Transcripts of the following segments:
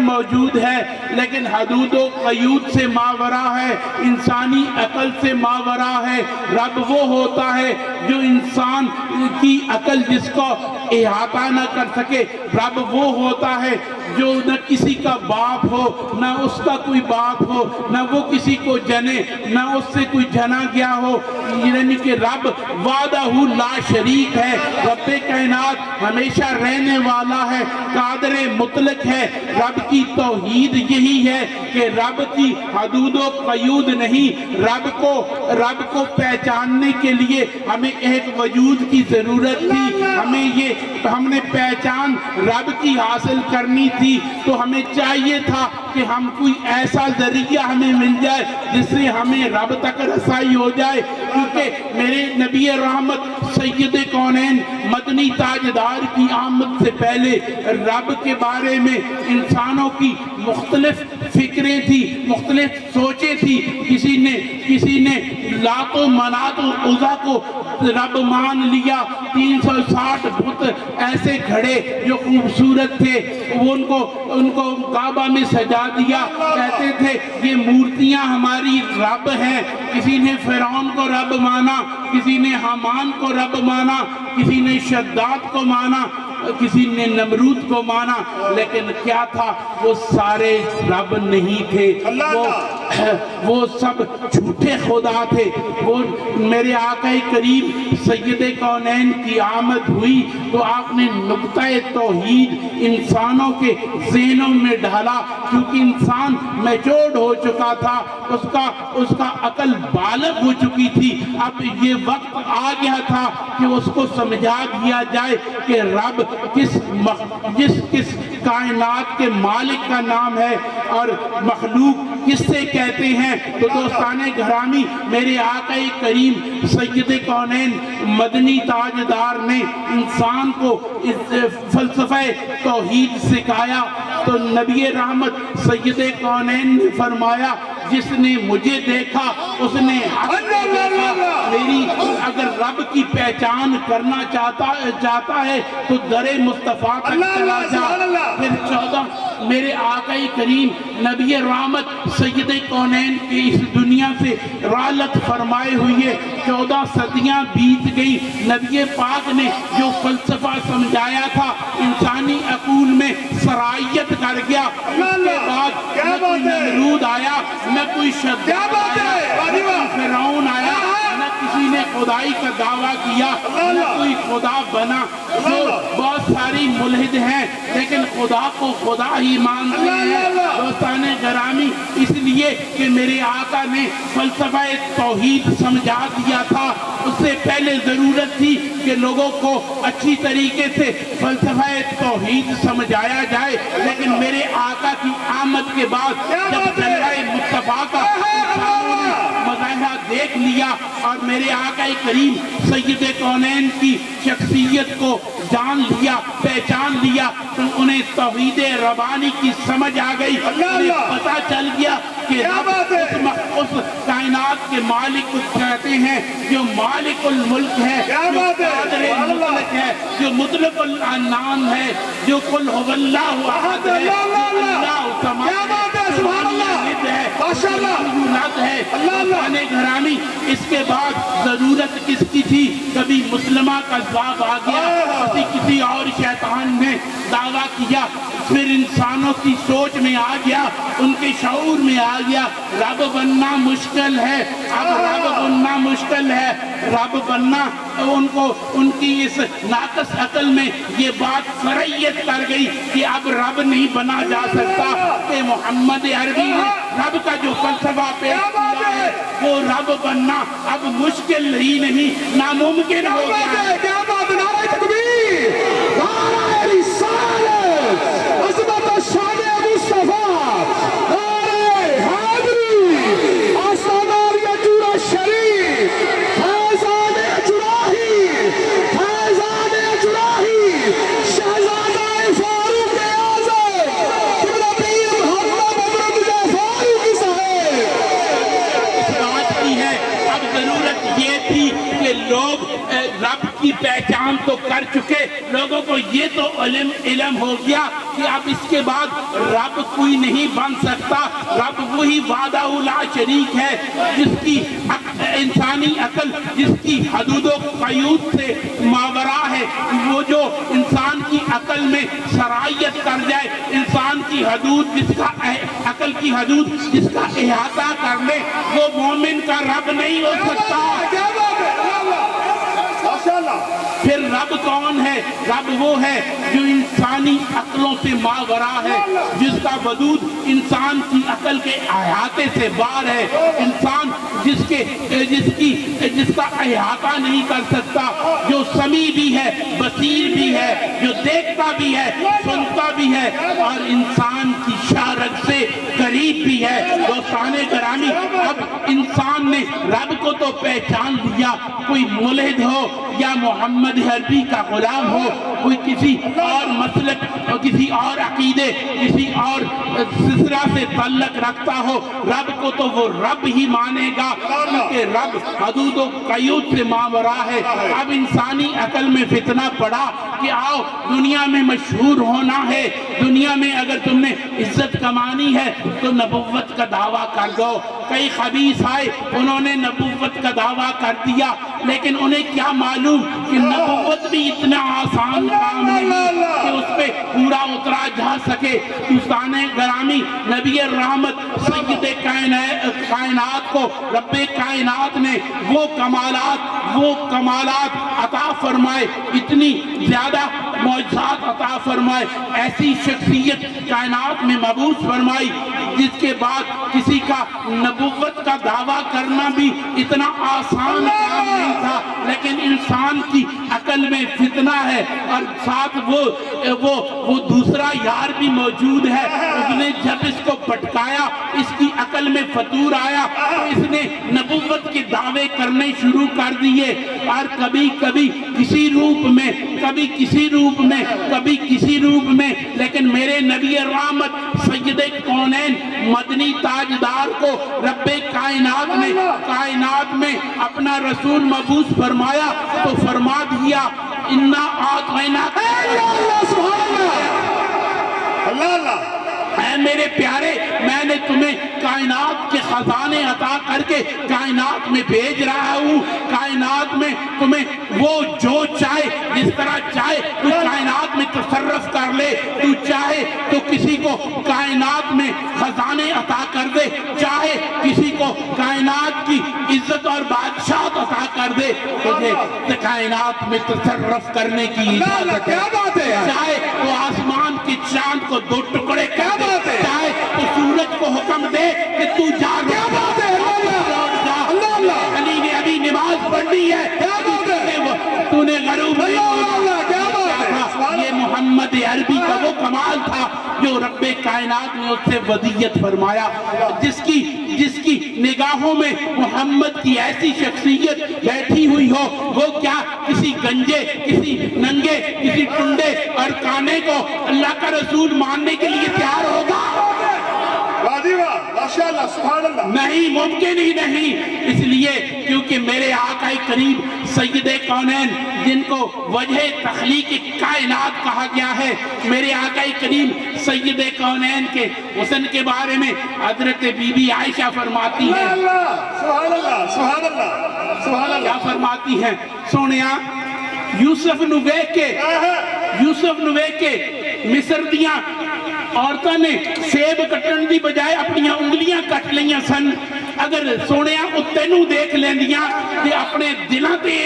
موجود ہے، لیکن حدود و قیود سے ماورا ہے، انسانی عقل سے ماورا ہے۔ رب وہ ہوتا ہے جو انسان کی عقل جس کو احاطہ نہ کر سکے۔ رب وہ ہوتا ہے جو نہ کسی کا باپ ہو، نہ اس کا کوئی باپ ہو، نہ وہ کسی کو جنے، نہ اس سے کوئی جنا گیا ہو، یعنی کہ رب وحدہ لا شریک ہے، رب کائنات ہمیشہ رہنے والا ہے، قادر مطلق ہے۔ رب کی توحید یہی ہے کہ رب کی حدود و قیود نہیں۔ رب کو پہچاننے کے لیے ہمیں ایک وجود کی ضرورت تھی، ہم نے پہچان رب کی حاصل کرنی تھی، تو ہمیں چاہیے تھا کہ ہم کوئی ایسا ذریعہ ہمیں مل جائے جس سے ہمیں رب تک رسائی ہو جائے، کیونکہ میرے نبی رحمت سید کونین مدنی تاجدار کی آمد سے پہلے رب کے بارے میں انسانوں کی مختلف فکریں تھی، مختلف سوچیں تھی۔ کسی نے لات و منات و عزا کو رب مان لیا، 360 بت ایسے کھڑے جو خوبصورت تھے، وہ ان کو کعبہ میں سجا دیا، کہتے تھے یہ مورتیاں ہماری رب ہیں۔ کسی نے فرعون کو رب مانا، کسی نے حامان کو رب مانا، کسی نے شداد کو مانا، کسی نے نمرود کو مانا، لیکن کیا تھا؟ وہ سارے رب نہیں تھے، وہ سب جھوٹے خدا تھے۔ وہ میرے آقا کریم سید کونین کی آمد ہوئی تو آپ نے نقطہ توحید انسانوں کے ذہنوں میں ڈالا، کیونکہ انسان میچورڈ ہو چکا تھا، اس کا عقل بالغ ہو چکی تھی۔ اب یہ وقت آ گیا تھا کہ اس کو سمجھا دیا جائے کہ رب کس کائنات کے مالک کا نام ہے اور مخلوق کس سے کہتے ہیں۔ تو دوستان گرامی، میرے آقا کریم سید کونین مدنی تاجدار نے انسان کو فلسفہ توحید سکھایا، تو نبی رحمت سید کونین نے فرمایا جس نے مجھے دیکھا اس نے حق کو دیکھا۔ میری اگر رب کی پہچان کرنا چاہتا ہے تو در مصطفیٰ تک چلا جا۔ پھر 14 میرے آقا کریم نبی رحمت سید کونین کی اس دنیا سے رحلت فرمائے ہوئے 14 صدیاں بیت گئی۔ نبی پاک نے جو فلسفہ سمجھایا تھا انسانی عقول میں سرائیت کر گیا۔ اس کے بعد نہ کوئی نمرود آیا، نہ کوئی شداد آیا، نہ کوئی فرعون آیا، نہ کسی نے خدائی کا دعویٰ کیا، نہ کوئی خدا بنا۔ بہت ساری ملحد ہیں لیکن خدا کو خدا ہی مانتے ہیں۔ دوستان گرامی، اس لیے کہ میرے آقا نے فلسفہ توحید سمجھا دیا تھا، اس سے پہلے ضرورت تھی کہ لوگوں کو اچھی طریقے سے فلسفہ توحید سمجھایا جائے، لیکن میرے آقا کی آمد کے بعد جب جلوہ مصطفیٰ کا مظاہرہ دیکھ لیا اور میرے آقا کریم سید کونین کی شخصیت کو جان لیا، پہچان لیا، تو انہیں توحید ربانی کی سمجھ آ گئی۔ انہیں پتا چل گیا کہ رب اس کائنات کے مالک کو کہتے ہیں جو مالک الملک ہے، جو قادر مطلق ہے، جو مطلق العنان ہے، جو قل هو اللہ احد ہے، اللہ سماعت ہے۔ دوستان گرامی، اس کے بعد ضرورت کس کی تھی؟ کبھی مسلمہ کا ذواب آ گیا، کسی اور شیطان نے دعویٰ کیا، پھر انسانوں کی سوچ میں آ گیا، ان کے شعور میں آ گیا رب بننا مشکل ہے۔ اب رب بننا مشکل ہے، رب بننا ان کی اس ناقص عقل میں یہ بات سرعیت کر گئی کہ اب رب نہیں بنا جا سکتا، کہ محمد عربی نے رب کا جو فلسفہ پیش کیا ہے وہ رب بننا اب مشکل ہی نہیں، ناممکن ہو گیا ہے۔ کیا بات! نعرہ تکبیر، نعرہ رسالت، عظمت شان مصطفیٰ، نعرہ حیدری، آستانہ جورا شریف، فیضان جراحی، شہزادہ فاروق اعظم، قبلہ پیر محمد عمر فاروقی صاحب۔ اس بات کی ہے، اب ضرورت یہ تھی کہ لوگ رب کی پہچان تو کر چکے لوگوں کو یہ تو علم ہو گیا کہ اب اس کے بعد رب کوئی نہیں بن سکتا، رب وہی وحدہ لا شریک ہے جس کی انسانی عقل جس کی حدود و قیود سے ماورا ہے، وہ جو انسان کی عقل میں صلاحیت کر جائے، انسان کی حدود جس کا عقل کی حدود جس کا احاطہ کر لے، وہ مومن کا رب نہیں ہو سکتا۔ پھر رب کون ہے؟ رب وہ ہے جو انسانی عقلوں سے ماورا ہے، جس کا وجود انسان کی عقل کے احاطے سے باہر ہے، انسان جس کا احاطہ نہیں کر سکتا، جو سمیع بھی ہے، بصیر بھی ہے، جو دیکھتا بھی ہے، سنتا بھی ہے اور انسان کی شارک سے قریب بھی ہے۔ دوستان گرامی، اب انسان نے رب کو تو پہچان لیا، کوئی ملحد ہو یا محمد عربی کا غلام ہو، کوئی کسی اور مسلک اور کسی اور عقیدے کسی اور سلسلہ سے تعلق رکھتا ہو، رب کو تو وہ رب ہی مانے گا، کیونکہ رب حدود و قیود سے ماورا ہے۔ اب انسانی عقل میں فتنہ پڑا کہ آؤ دنیا میں مشہور ہونا ہے، دنیا میں اگر تم نے عزت کمانی ہے تو نبوت کا دعویٰ کر دو۔ کئی خبیث آئے، انہوں نے نبوت کا دعویٰ کر دیا، لیکن انہیں کیا معلوم کہ نبوت بھی اتنا آسان کام نہیں کہ اس پہ پورا اترا جا سکے۔ دوستان گرامی، نبی رحمت سید کائنات کو رب کائنات نے وہ کمالات عطا فرمائے، اتنی زیادہ معجزات عطا فرمائے، ایسی شخصیت کائنات میں مبعوث فرمائی جس کے بعد کسی کا نبوت کا دعویٰ کرنا بھی اتنا آسان کام نہیں تھا، لیکن انسان کی عقل میں فتنہ ہے اور ساتھ وہ دوسرا یار بھی موجود ہے۔ اس نے جب اس کو پٹکایا، اس کی عقل میں فتور آیا تو اس نے نبوت کے دعوے کرنے شروع کر دیے، اور کبھی کسی روپ میں، کبھی کسی روپ میں، کبھی کسی روپ میں، لیکن میرے نبی رحمت سید کونین مدنی تاجدار کو رب کائنات میں اپنا رسول مبعوث فرمایا تو فرما دیا اِنَّا أَعْطَيْنَاكَ اللہ، اے میرے پیارے، میں نے تمہیں کائنات کے خزانے عطا کر کے کائنات میں بھیج رہا ہوں، کائنات میں تمہیں وہ جو چاہے جس طرح چاہے تو کائنات میں تصرف کر لے، تو چاہے تو کسی کو کائنات میں خزانے عطا کر دے، چاہے کسی کو کائنات کی عزت اور بادشاہت عطا کر دے، تجھے کائنات میں تصرف کرنے کی اجازت ہے، چاہے تو آسمان کے چاند کو دو ٹکڑے کر دے، چاہے تو سورج کو حکم دے کہ تو جا لوٹ جا، علی نے ابھی نماز پڑھنی ہے، تو نے غروب نہیں ہونا، یہ محمد عربی کا وہ کمال تھا جو رب کائنات نے اس سے ودیت فرمایا، جس کی نگاہوں میں محمد کی ایسی شخصیت بیٹھی ہوئی ہو، وہ کیا کسی گنجے، کسی ننگے، کسی ٹنڈے اور کانے کو اللہ کا رسول ماننے کے لیے تیار ہوگا؟ نہیں، ممکن ہی نہیں، اس لیے کیونکہ میرے آقا کریم سید کونین جن کو وجہ تخلیق کائنات کہا گیا ہے، میرے آقا کریم سید کونین کے حسن کے بارے میں حضرت بی بی عائشہ فرماتی ہیں، کیا فرماتی ہیں؟ سونیا یوسف نو ویکھ کے مصر دیاں عورتاں نے سیب کٹن دی بجائے اپنی انگلیاں کٹ لیاں سن، اگر سونیا او تینوں دیکھ لیندیاں تے اپنے دلاں تے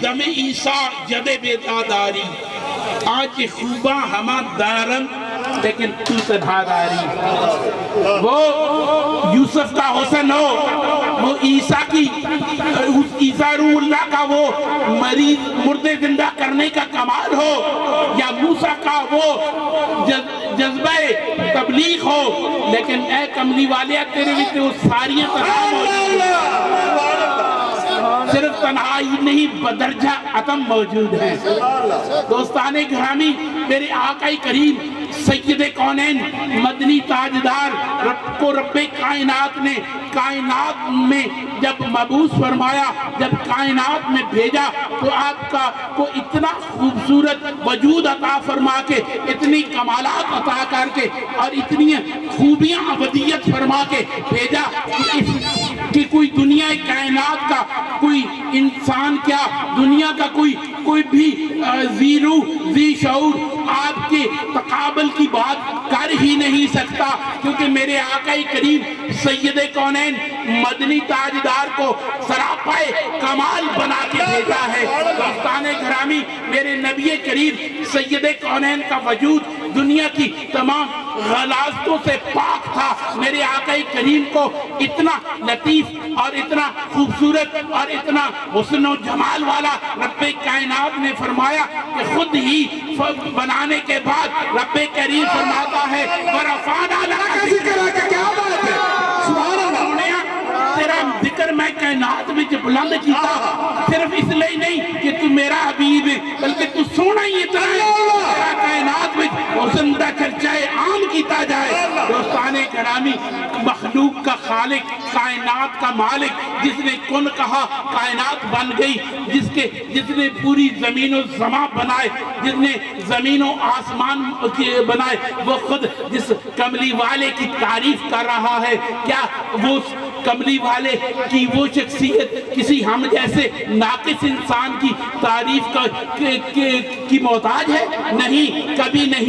دم عیسیٰ جد بیداداری آج خوباں ہما دارن لیکن تو تنہا رہی. وہ یوسف کا حسن ہو, وہ عیسیٰ کی عیسیٰ روح اللہ کا وہ مریض مردے زندہ کرنے کا کمال ہو, یا موسیٰ کا وہ جذبہ تبلیغ ہو, لیکن اے کملی والے تیرے بھی وہ ساری طرح موجود ہیں. صرف تنہائی نہیں بدرجہ عدم موجود ہے. دوستان گرامی, میرے آقا کریم سید کونین مدنی تاجدار کو رب کائنات نے کائنات میں جب مبعوث فرمایا, جب کائنات میں بھیجا, تو آپ کا کو اتنا خوبصورت وجود عطا فرما کے, اتنی کمالات عطا کر کے, اور اتنی خوبیاں ابدیت فرما کے بھیجا کہ کوئی دنیا کائنات کا کوئی انسان کیا, دنیا کا کوئی بھی ذی روح ذی شعور آپ کے تقابل کی بات کر ہی نہیں سکتا, کیونکہ میرے آقا کریم سید کونین مدنی تاجدار کو سراپائے کمال بنا کے بھیجا ہے. دوستان گرامی, میرے نبی کریم سید کونین کا وجود دنیا کی تمام غلاظتوں سے پاک تھا. میرے آقا کریم کو اتنا لطیف اور اتنا خوبصورت اور اتنا حسن و جمال والا رب کائنات نے فرمایا کہ خود ہی بنانے کے بعد رب کریم فرماتا ہے وَرَفَعْنَا لَكَ ذِكْرَكَ. کیا بات ہے, سبحان اللہ. تیرا ذکر میں کائنات میں بلند کیتا, صرف اس لیے نہیں کہ تو میرا حبیب ہے, بلکہ تو سونا ہی اتنا ہے تیرا کائنات میں زندہ چرچائے عام کیتا جائے. دوستان گرامی, مخلوق کا خالق, کائنات کا مالک, جس نے کن کہا کائنات بن گئی, جس نے پوری زمین و زمان بنائے, جس نے زمین و آسمان بنائے, وہ خود جس کملی والے کی تعریف کر رہا ہے, کیا وہ کملی والے کی وہ شخصیت کسی ہم جیسے ناقص انسان کی تعریف کی محتاج ہے؟ نہیں, کبھی نہیں.